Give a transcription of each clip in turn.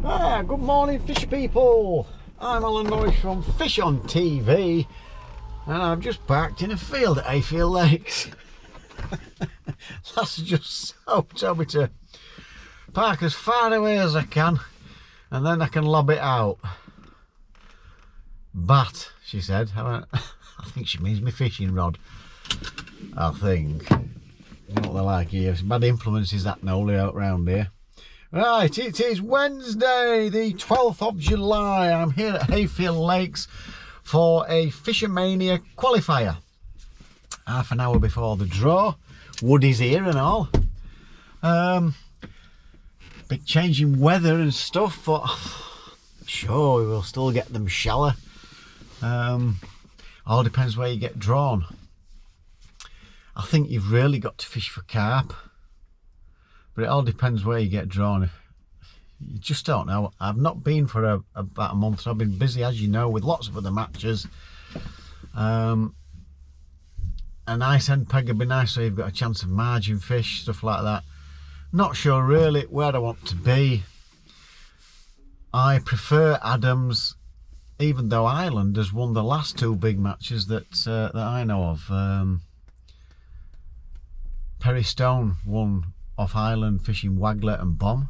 Good morning, fish people. I'm Alan Norris from FishOn TV, and I've just parked in a field at Hayfield Lakes. Lass just told me to park as far away as I can, and then I can lob it out. But she said, I think she means my fishing rod. I think. You know what they're like here. It's bad influences that Nolly out round here. Right, it is Wednesday, the 12th of July. I'm here at Hayfield Lakes for a Fishomania qualifier. Half an hour before the draw. Woody's here and all. Big change in weather and stuff, but sure, we'll still get them shallow. All depends where you get drawn. I think you've really got to fish for carp. But it all depends where you get drawn. You just don't know. I've not been for about a month, so I've been busy, as you know, with lots of other matches. A nice end peg would be nice, so you've got a chance of margin fish, stuff like that. Not sure really where I want to be. I prefer Adams, even though Hayield has won the last two big matches that I know of. Perry Stone won off Hayield fishing waggler and bomb,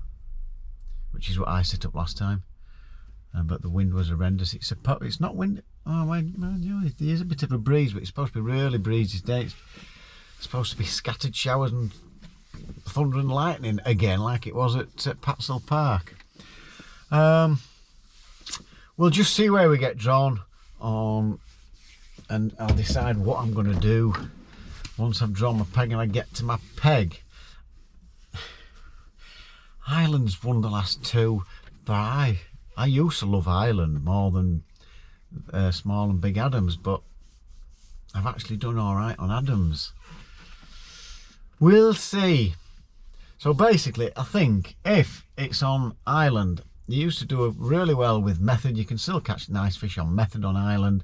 which is what I set up last time, but the wind was horrendous. It's not wind. Oh my, there is a bit of a breeze, but it's supposed to be really breezy today. It's supposed to be scattered showers and thunder and lightning again, like it was at Patsell Park. We'll just see where we get drawn on, and I'll decide what I'm going to do once I've drawn my peg and I get to my peg. Hayield's won the last two, but I used to love Hayield more than small and big Adams, but I've actually done all right on Adams. We'll see. So basically, I think if it's on Hayield, you used to do really well with method. You can still catch nice fish on method on Hayield,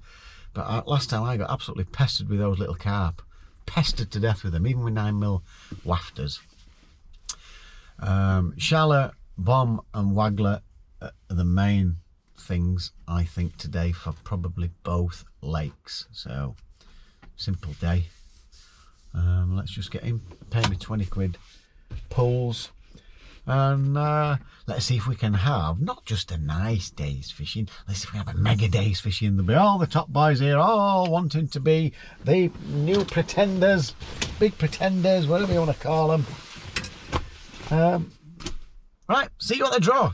but last time I got absolutely pestered with those little carp. Pestered to death with them, even with 9mm wafters. Shallow, bomb and waggler are the main things I think today for probably both lakes. So simple day. Let's just get in, pay me 20 quid pulls, and let's see if we can have not just a nice day's fishing, let's see if we can have a mega day's fishing. There'll be all the top boys here, all wanting to be the new pretenders, big pretenders, whatever you want to call them. Right, see you at the draw.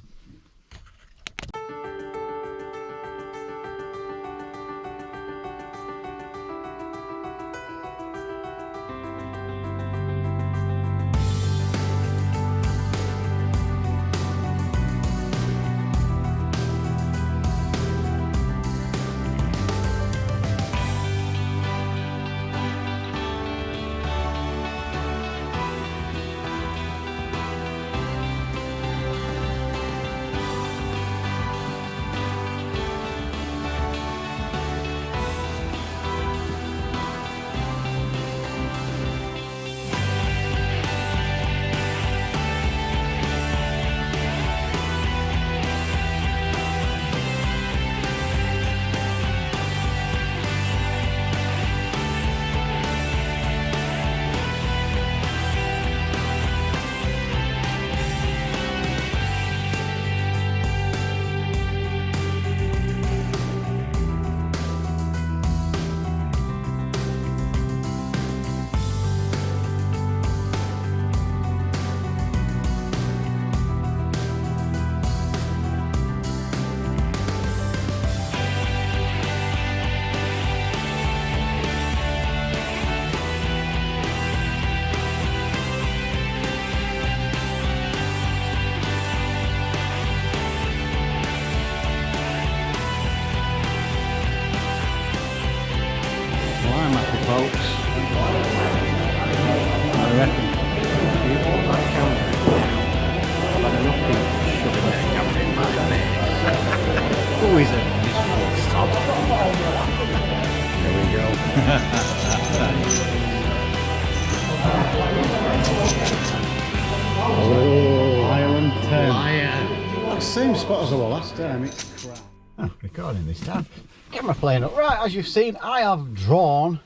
Same spot as I was last time, it's crap. Oh, recording this time. Camera playing up. Right, as you've seen, I have drawn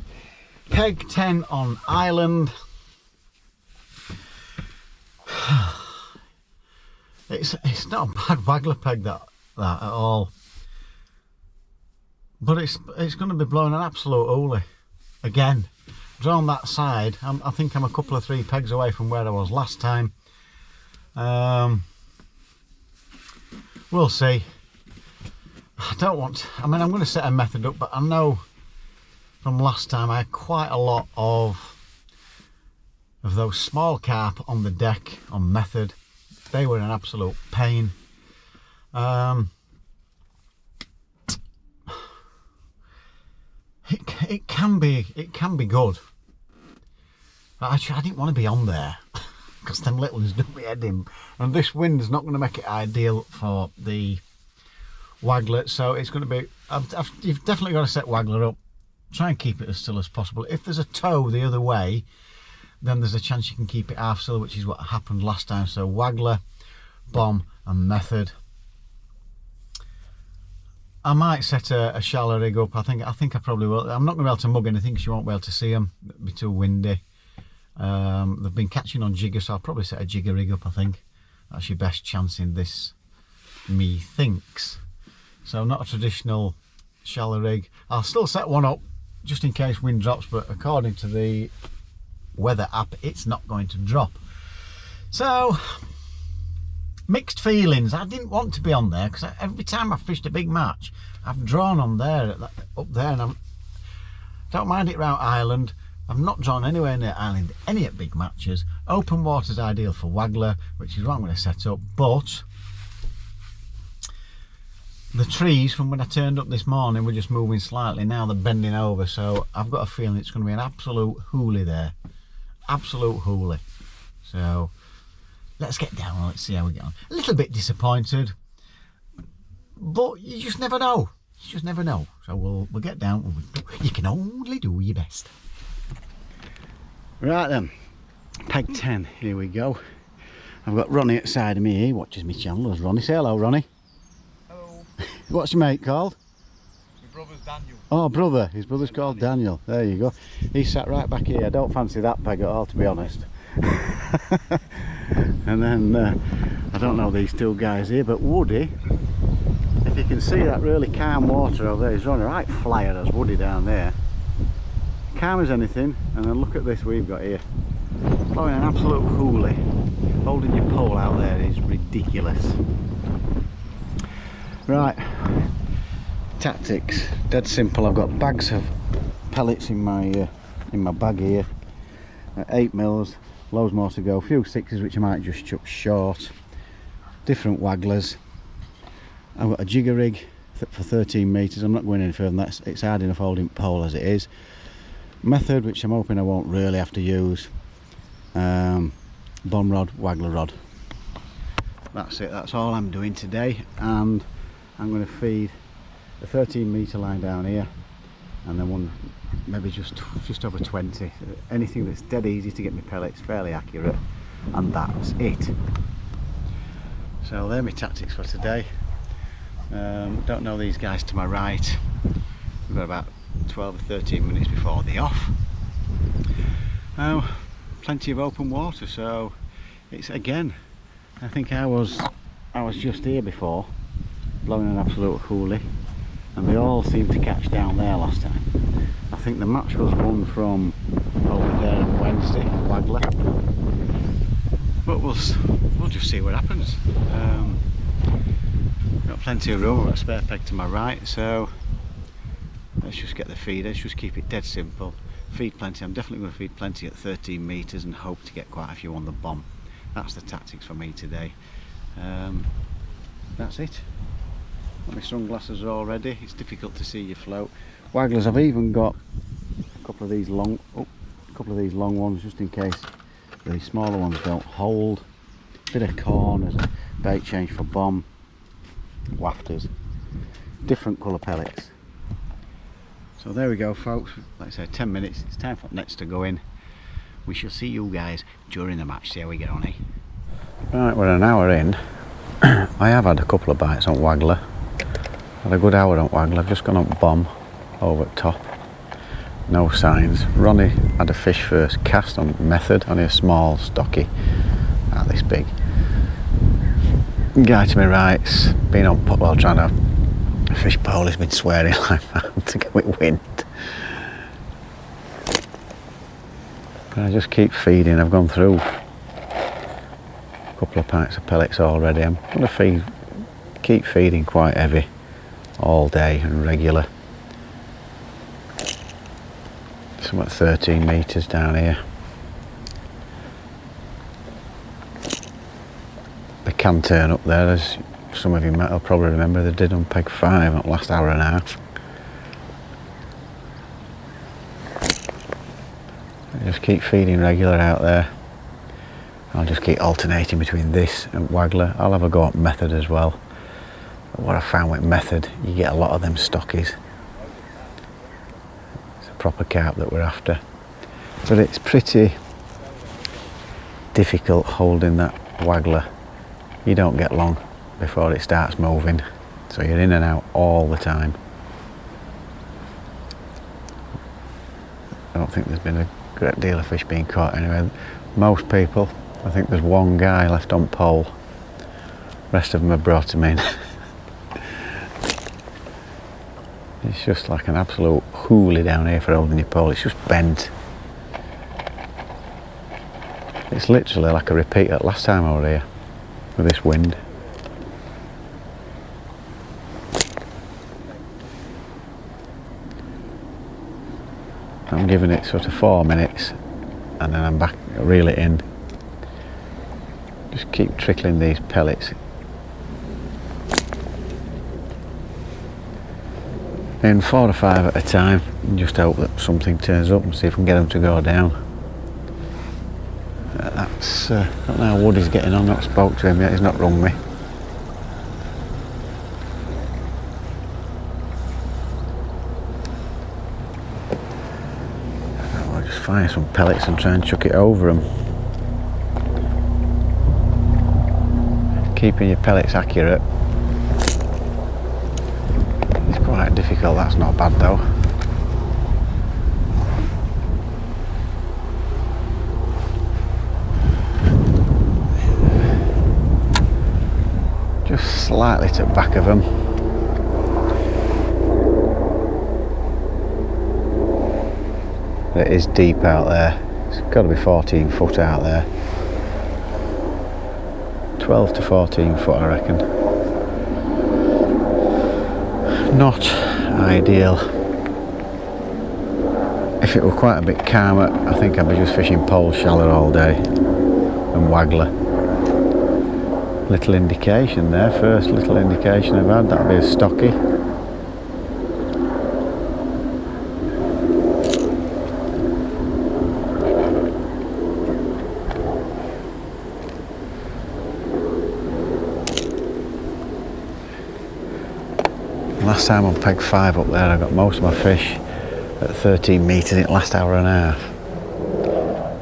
peg 10 on Hayield. It's not a bad waggler peg that at all. But it's going to be blowing an absolute hoolie. Again, drawn that side. I think I'm a couple of 3 pegs away from where I was last time. We'll see. I don't want, I mean, I'm going to set a method up, but I know from last time I had quite a lot of those small carp on the deck on method. They were an absolute pain. It can be good. I didn't want to be on there because them little ones do me head in, and this wind is not going to make it ideal for the waggler. So it's going to be, you've definitely got to set waggler up. Try and keep it as still as possible. If there's a tow the other way, then there's a chance you can keep it half still, which is what happened last time. So waggler, bomb and method. I might set a shallow rig up. I think I probably will. I'm not going to be able to mug anything because you won't be able to see them. It'll be too windy. They've been catching on jigger, so I'll probably set a jigger rig up. I think that's your best chance in this, methinks. So not a traditional shallow rig. I'll still set one up just in case wind drops, but according to the weather app, it's not going to drop. So mixed feelings. I didn't want to be on there because every time I've fished a big match, I've drawn on there, up there, and I don't mind it round Hayield. I've not drawn anywhere near Hayield any at big matches. Open water's ideal for waggler, which is what I'm going to set up, but the trees from when I turned up this morning were just moving slightly. Now they're bending over, so I've got a feeling it's going to be an absolute hoolie there. Absolute hoolie. So let's get down and let's see how we get on. A little bit disappointed, but you just never know. You just never know. So we'll get down. You can only do your best. Right then, peg 10. Here we go. I've got Ronnie outside of me here. He watches me channel. There's Ronnie. Say hello, Ronnie. Hello. What's your mate called? My brother's Daniel. Oh, brother. His brother's called Daniel. There you go. He sat right back here. I don't fancy that peg at all, to be honest. And then I don't know these two guys here, but Woody, if you can see that really calm water over there, he's running right flyer as Woody down there, calm as anything. And then look at this we've got here, blowing an absolute hoolie. Holding your pole out there is ridiculous. Right, tactics, dead simple. I've got bags of pellets in my bag here, 8 mils. Loads more to go, a few 6s which I might just chuck short, different wagglers. I've got a jigger rig for 13 metres. I'm not going any further than that. It's hard enough holding pole as it is. Method, which I'm hoping I won't really have to use. Bomb rod, waggler rod. That's it, that's all I'm doing today. And I'm going to feed a 13 metre line down here, and then one maybe just over 20. Anything that's dead easy to get my pellets, fairly accurate, and that's it. So they're my tactics for today. Don't know these guys to my right. We've got about 12 or 13 minutes before the off. Plenty of open water, so it's, again, I think I was just here before, blowing an absolute hoolie, and they all seemed to catch down there last time. I think the match was won from over there on Wednesday, waggler. But we'll just see what happens. Got plenty of room. I've got a spare peg to my right, so let's just get the feed. Let's just keep it dead simple. Feed plenty. I'm definitely going to feed plenty at 13 metres and hope to get quite a few on the bomb. That's the tactics for me today. That's it. My sunglasses are all ready. It's difficult to see your float. Wagglers, I've even got a couple of these long ones just in case the smaller ones don't hold. Bit of corners, bait change for bomb, wafters, different colour pellets. So there we go, folks. Like I said, 10 minutes. It's time for nets to go in. We shall see you guys during the match. See how we get on, eh? Right, we're an hour in. I I have had a couple of bites on waggler. Had a good hour on waggler. I've just gone up bomb over at top. No signs. Ronnie had a fish first cast on method, only a small, stocky, not this big. Guy to my right's been on pole, well, trying to fish pole. He's been swearing like that to get with wind. And I just keep feeding. I've gone through a couple of pints of pellets already. I'm going to keep feeding quite heavy all day and regular. Some at 13 metres down here. They can turn up there, as some of you might probably remember. They did on peg 5 at last hour and a half. I just keep feeding regular out there. I'll just keep alternating between this and waggler. I'll have a go at method as well. But what I found with method, you get a lot of them stockies. It's a proper carp that we're after. But it's pretty difficult holding that waggler. You don't get long before it starts moving. So you're in and out all the time. I don't think there's been a great deal of fish being caught anyway. Most people, I think there's one guy left on pole. Rest of them have brought him in. It's just like an absolute hoolie down here for holding your pole. It's just bent. It's literally like a repeat at last time I was here with this wind. I'm giving it sort of 4 minutes and then I'm back, reel it in. Just keep trickling these pellets. In 4 or 5 at a time, and just hope that something turns up and see if we can get them to go down. I don't know how Woody's getting on, not spoke to him yet, he's not rung me. I'll just find some pellets and try and chuck it over them. Keeping your pellets accurate. It's quite difficult, that's not bad though. Just slightly to the back of them. It is deep out there. It's got to be 14 foot out there. 12 to 14 foot I reckon. Not ideal. If it were quite a bit calmer, I think I'd be just fishing pole shallow all day and waggler. Little indication there, first little indication I've had, that'll be a stocky. Last time on peg 5 up there, I got most of my fish at 13 metres in the last hour and a half.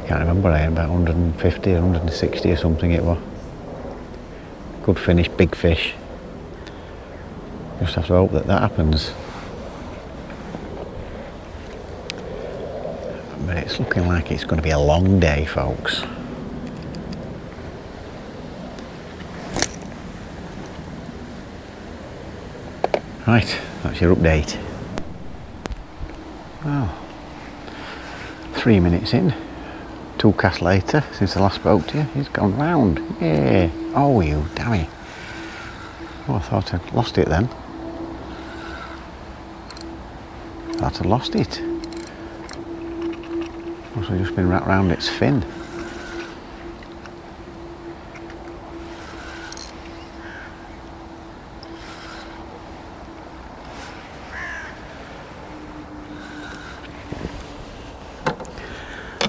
Can't remember, I had about 150, 160 or something it was. Good finish, big fish. Just have to hope that that happens. But it's looking like it's going to be a long day, folks. Right, that's your update. Well, 3 minutes in, 2 casts later since I last spoke to you, he's gone round. Yeah. Oh, you dammy. Oh, I thought I'd lost it then. Thought I'd lost it. Must have just been wrapped round its fin.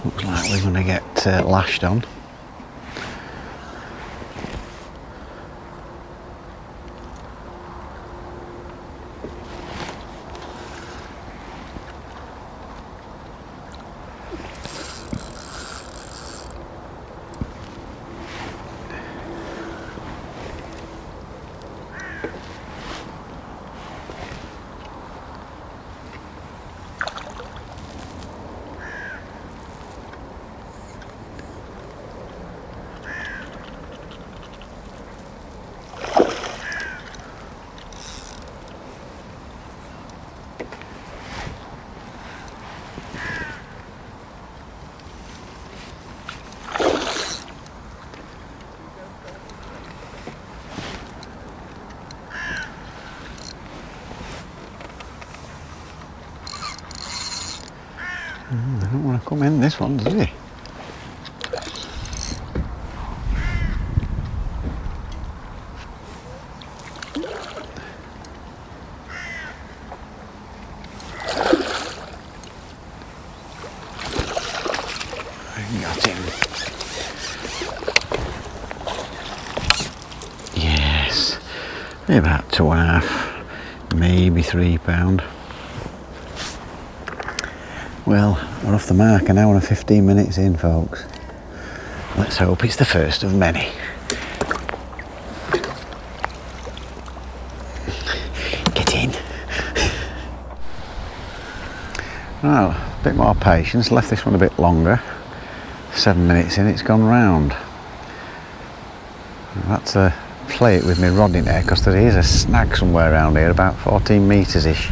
Looks like we're going to get lashed on. I don't want to come in this one, does he? I got him. Yes, about 2.5, maybe £3. Well, we're off the mark, an hour and 15 minutes in, folks. Let's hope it's the first of many. Get in. Well, a bit more patience, left this one a bit longer. 7 minutes in, it's gone round. I've had to play it with my rod in there because there is a snag somewhere around here, about 14 metres-ish.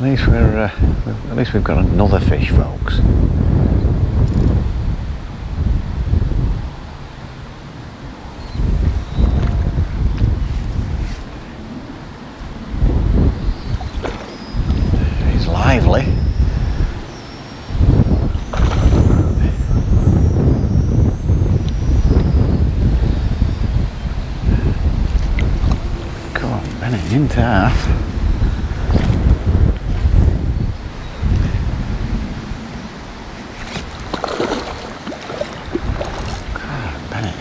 At least we've got another fish, folks. He's lively. Come on, Bennett, into half.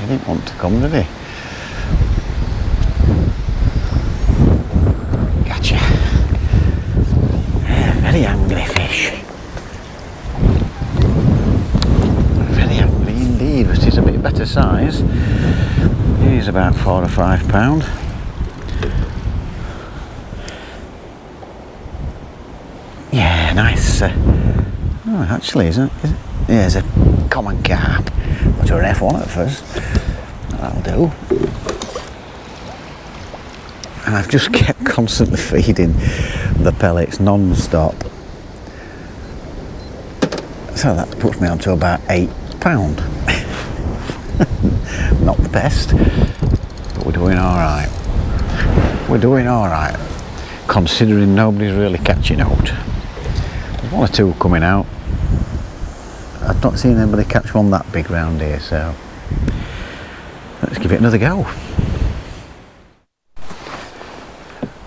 He didn't want to come, did he? Gotcha. Very angry fish. Very angry indeed, but he's a bit better size. He's about £4 or £5. Yeah, nice. Oh, actually, isn't it? Yeah, it's a common carp. But you're an F1 at first. That'll do. And I've just kept constantly feeding the pellets non-stop. So that puts me on to about £8. Not the best, but we're doing alright. We're doing alright, considering nobody's really catching out. There's one or two coming out. I've not seen anybody catch one that big round here, so let's give it another go.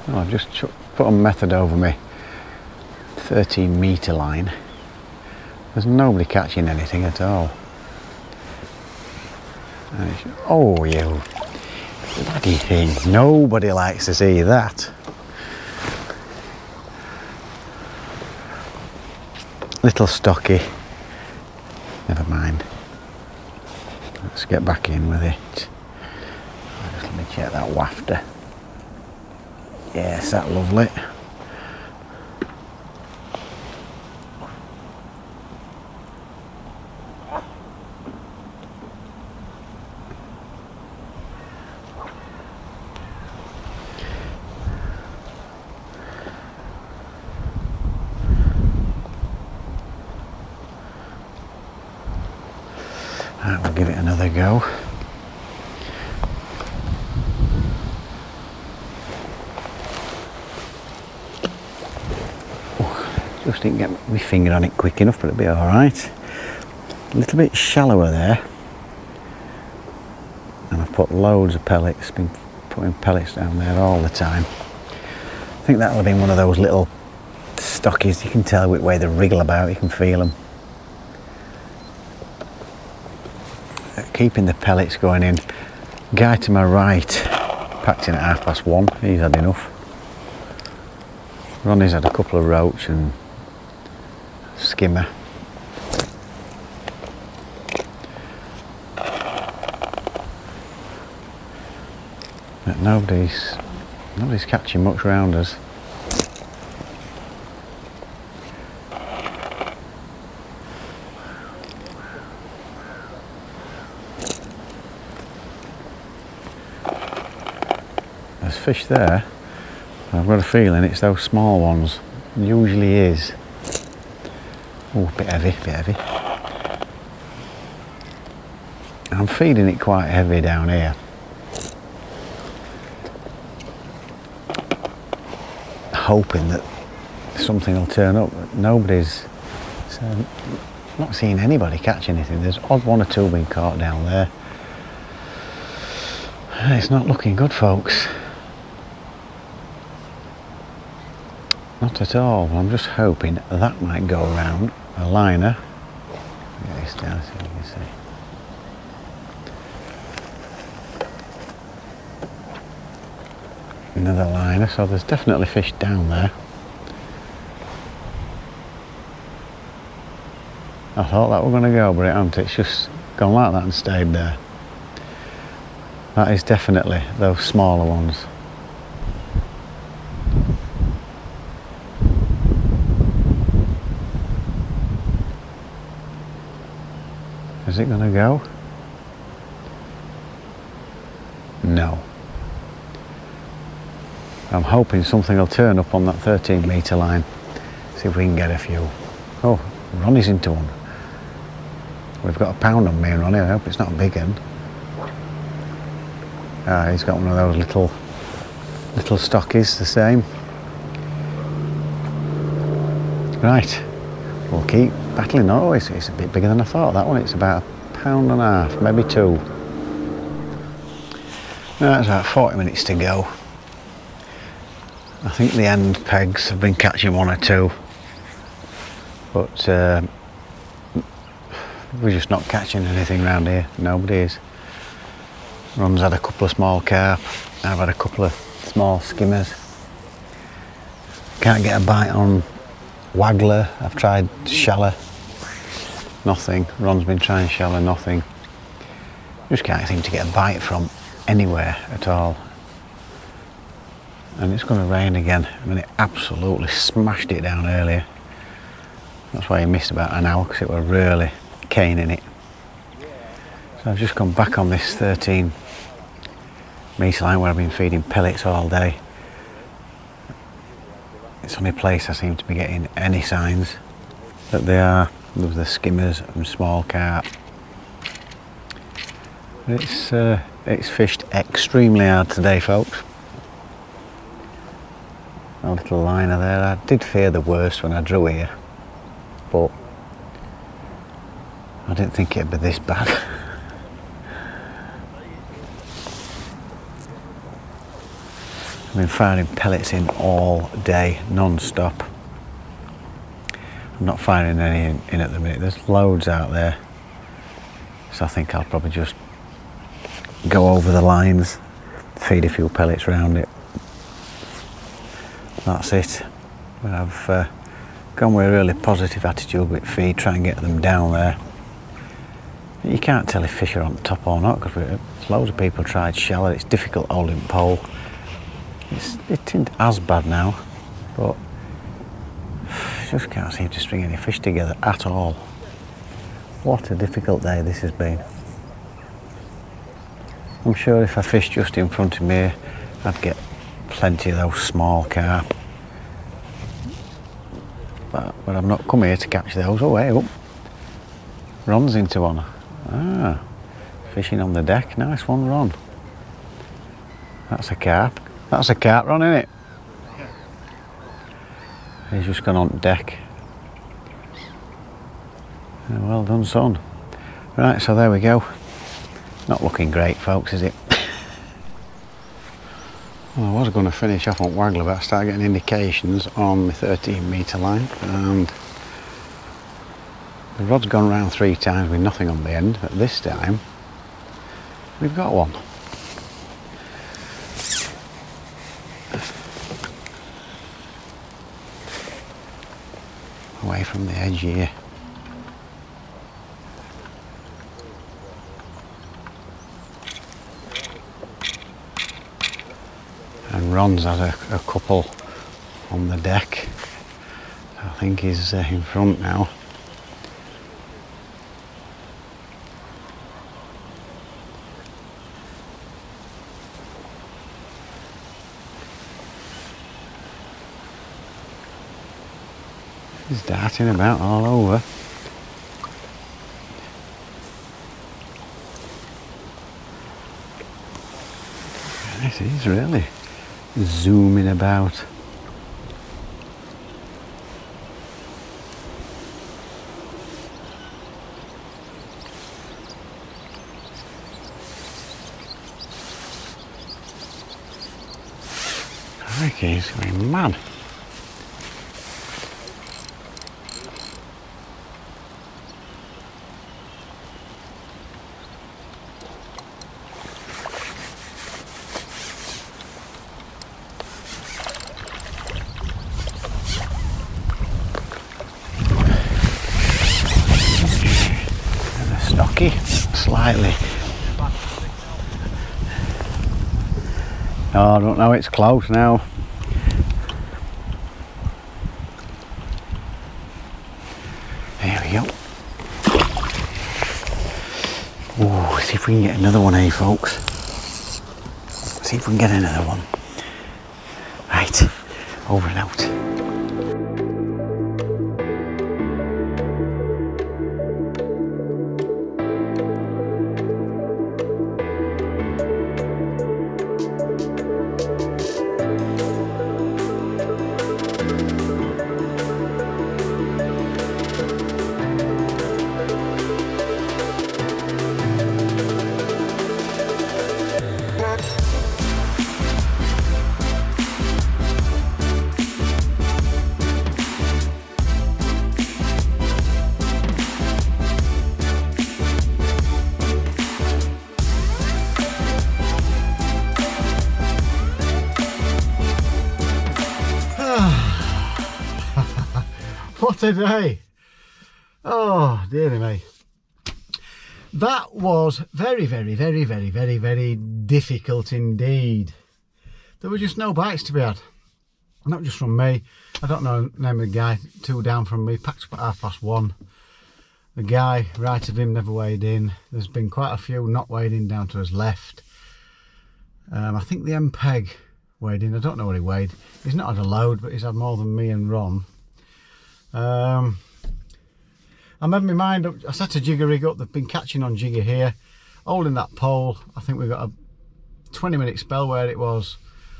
Oh, I've just put a method over me 13 metre line. There's nobody catching anything at all. Oh, you bloody thing. Nobody likes to see that. Little stocky. Never mind. Let's get back in with it. Just let me check that wafter. Yes, that's lovely. Right, we'll give it another go. Oh, just didn't get my finger on it quick enough, but it'll be alright. A little bit shallower there. And I've put loads of pellets, been putting pellets down there all the time. I think that'll have been one of those little stockies, you can tell which way they wriggle about, you can feel them. Keeping the pellets going in. Guy to my right packed in at 1:30. He's had enough. Ronnie's had a couple of roach and skimmer. But nobody's catching much round us. There's fish there. I've got a feeling it's those small ones. It usually is. Oh, a bit heavy, bit heavy. I'm feeding it quite heavy down here. hoping that something will turn up. Nobody's, not seeing anybody catch anything. There's odd one or two being caught down there. It's not looking good, folks. Not at all. I'm just hoping that might go around a liner. Get this down so you can see. Another liner, so there's definitely fish down there. I thought that were going to go, but it hasn't. It's just gone like that and stayed there. That is definitely those smaller ones. Is it going to go? No. I'm hoping something will turn up on that 13-metre line. See if we can get a few. Oh, Ronnie's into one. We've got a pound on me and Ronnie. I hope it's not a big one. Ah, he's got one of those little stockies, the same. Right, we'll keep battling. Oh, it's a bit bigger than I thought, that one. It's about a pound and a half, maybe two. Right, it's about 40 minutes to go. I think the end pegs have been catching one or two, but we're just not catching anything around here. Nobody is. Ron's had a couple of small carp. I've had a couple of small skimmers. Can't get a bite on waggler. I've tried shallow. Nothing. Ron's been trying shallow. Nothing. Just can't seem to get a bite from anywhere at all. And it's going to rain again. I mean, it absolutely smashed it down earlier. That's why he missed about an hour, because it were really caning it. So I've just gone back on this 13-metre line where I've been feeding pellets all day. It's the only place I seem to be getting any signs that they are. There's the skimmers and small carp. It's fished extremely hard today, folks. A little liner there. I did fear the worst when I drew here, but I didn't think it'd be this bad. I've been firing pellets in all day, non-stop. I'm not firing any in at the minute. There's loads out there, so I think I'll probably just go over the lines, feed a few pellets around it. That's it. But I've gone with a really positive attitude with feed, try and get them down there. You can't tell if fish are on top or not, because loads of people tried shallow. It's difficult holding pole. It isn't as bad now, but just can't seem to string any fish together at all. What a difficult day this has been. I'm sure if I fished just in front of me, I'd get plenty of those small carp. But I've not come here to catch those. Oh, hey, up. Ron's into one. Ah, fishing on the deck. Nice one, Ron. That's a carp. That's a carp, Ron, isn't it? He's just gone on deck. Well done, son. Right, so there we go. Not looking great, folks, is it? Well, I was going to finish off on waggler, but I started getting indications on the 13-metre line, and the rod's gone round 3 times with nothing on the end, but this time we've got one. Away from the edge here. And Ron's had a couple on the deck. I think he's in front now. He's darting about all over. Yes, he's really zooming about. Crikey, he's going mad. Stocky, slightly. Oh, I don't know, it's close now. There we go. Oh, see if we can get another one here, folks. See if we can get another one. Right, over and out. What a day! Oh, dearie me. That was very, very, very, very, very, very difficult indeed. There were just no bites to be had. Not just from me. I don't know the name of the guy, 2 down from me, packed up at 1:30. The guy, right of him, never weighed in. There's been quite a few not weighed in down to his left. I think the MPEG weighed in. I don't know what he weighed. He's not had a load, but he's had more than me and Ron. I made my mind up. I set a jigger rig up. They've been catching on jigger here, holding that pole. I think we've got a 20-minute spell where it was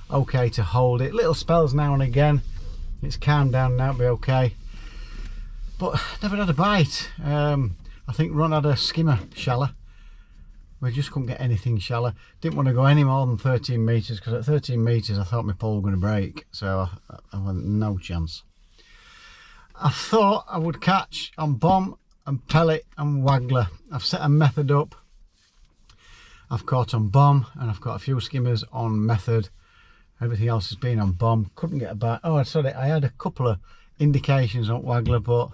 okay to hold it. Little spells now and again. It's calmed down now, it'll be okay. But never had a bite. I think Ron had a skimmer shallow. We just couldn't get anything shallow. Didn't want to go any more than 13 metres because at 13 metres I thought my pole was going to break. So I went no chance. I thought I would catch on bomb and pellet and waggler. I've set a method up. I've caught on bomb and I've caught a few skimmers on method. Everything else has been on bomb. Couldn't get a bite. Oh, sorry, I had a couple of indications on waggler, but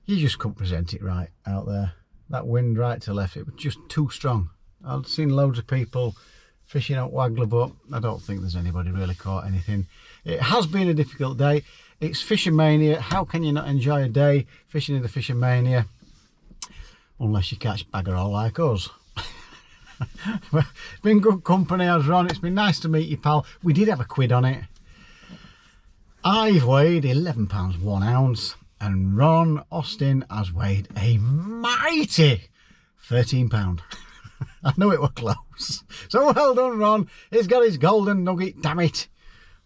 you just couldn't present it right out there. That wind right to left, it was just too strong. I've seen loads of people fishing out waggler, but I don't think there's anybody really caught anything. It has been a difficult day. It's Fishomania. How can you not enjoy a day fishing in the Fishomania? Unless you catch bagger all like us. It's been good company, as Ron. It's been nice to meet you, pal. We did have a quid on it. I've weighed £11 1 ounce, and Ron Austin has weighed a mighty £13. I knew it was close. So well done, Ron. He's got his golden nugget, damn it.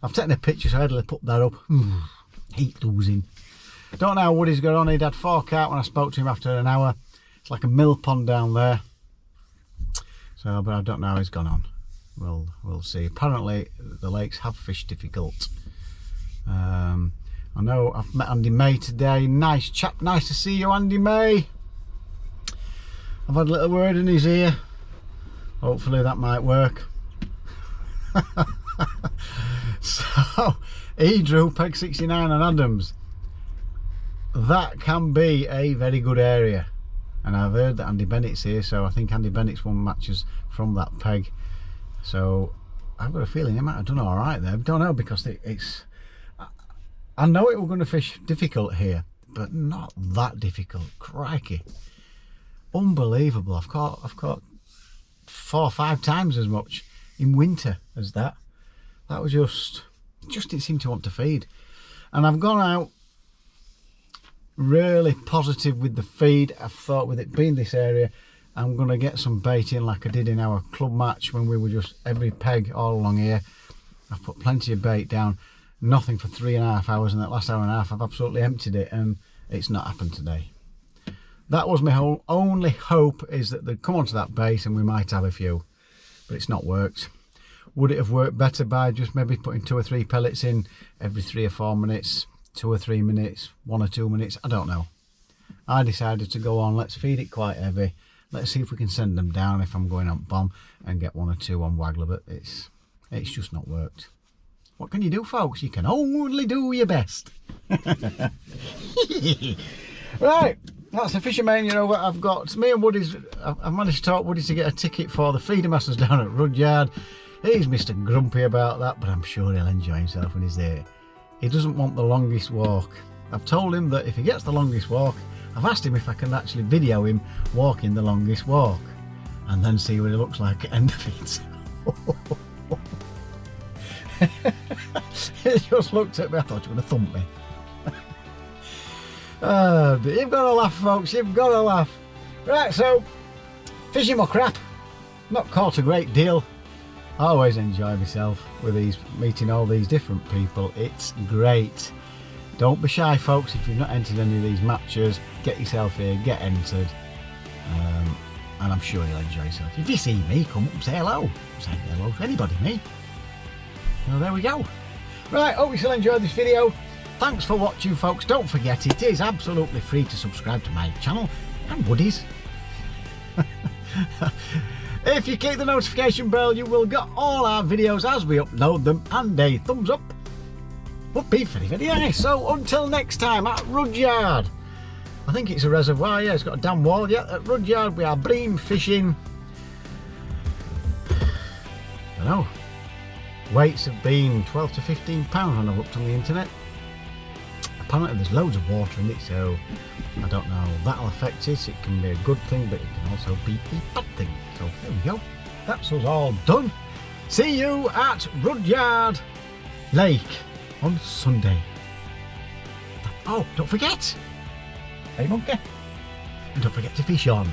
I've taken a picture, so I had to put that up. Heat losing. Don't know how Woody's got on. He'd had 4 carp when I spoke to him after an hour. It's like a mill pond down there. So, but I don't know how he's gone on. We'll see. Apparently, the lakes have fish difficult. I know I've met Andy May today. Nice chap. Nice to see you, Andy May. I've had a little word in his ear. Hopefully that might work. So, he drew peg 69 on Adams. That can be a very good area. And I've heard that Andy Bennett's here, so I think Andy Bennett's won matches from that peg. So I've got a feeling he might have done all right there. Don't know, because it's. I know it was going to fish difficult here, but not that difficult. Crikey, unbelievable! I've caught 4 or 5 times as much in winter as that. That was just didn't seem to want to feed, and I've gone out really positive with the feed. I thought with it being this area, I'm going to get some bait in like I did in our club match when we were just every peg all along here. I've put plenty of bait down, nothing for 3.5 hours, and that last hour and a half I've absolutely emptied it, and it's not happened today. That was my only hope, is that they'd come onto that bait and we might have a few, but it's not worked. Would it have worked better by just maybe putting 2 or 3 pellets in every 3 or 4 minutes, 2 or 3 minutes, 1 or 2 minutes? I don't know. I decided to go on, let's feed it quite heavy. Let's see if we can send them down if I'm going on bomb and get 1 or 2 on waggler, but it's just not worked. What can you do, folks? You can only do your best. Right, that's the Fishomania over. I've got me and Woody's. I've managed to talk Woody to get a ticket for the feeder masters down at Rudyard. He's Mr. Grumpy about that, but I'm sure he'll enjoy himself when he's there. He doesn't want the longest walk. I've told him that if he gets the longest walk, I've asked him if I can actually video him walking the longest walk and then see what he looks like at the end of it. He just looked at me. I thought you were going to thump me. You've got to laugh, folks. You've got to laugh. Right, so fishing my crap. Not caught a great deal. I always enjoy myself with these, meeting all these different people. It's great. Don't be shy, folks. If you've not entered any of these matches, get yourself here, get entered, and I'm sure you'll enjoy yourself. If you see me, come up and say hello. Say hello to anybody, me. Well, there we go. Right, hope you still enjoyed this video. Thanks for watching, folks. Don't forget, it is absolutely free to subscribe to my channel and Woody's. If you click the notification bell, you will get all our videos as we upload them, and a thumbs up would be very, very nice. So until next time at Rudyard, I think it's a reservoir, yeah, it's got a dam wall, yeah. At Rudyard we are bream fishing. I don't know, weights have been 12 to 15 pounds when I've looked on the internet. Apparently there's loads of water in it, so I don't know, that'll affect it. It can be a good thing, but it can also be a bad thing. So there we go, that's us all done. See you at Rudyard Lake on Sunday. Oh, don't forget, hey monkey, and don't forget to fish on.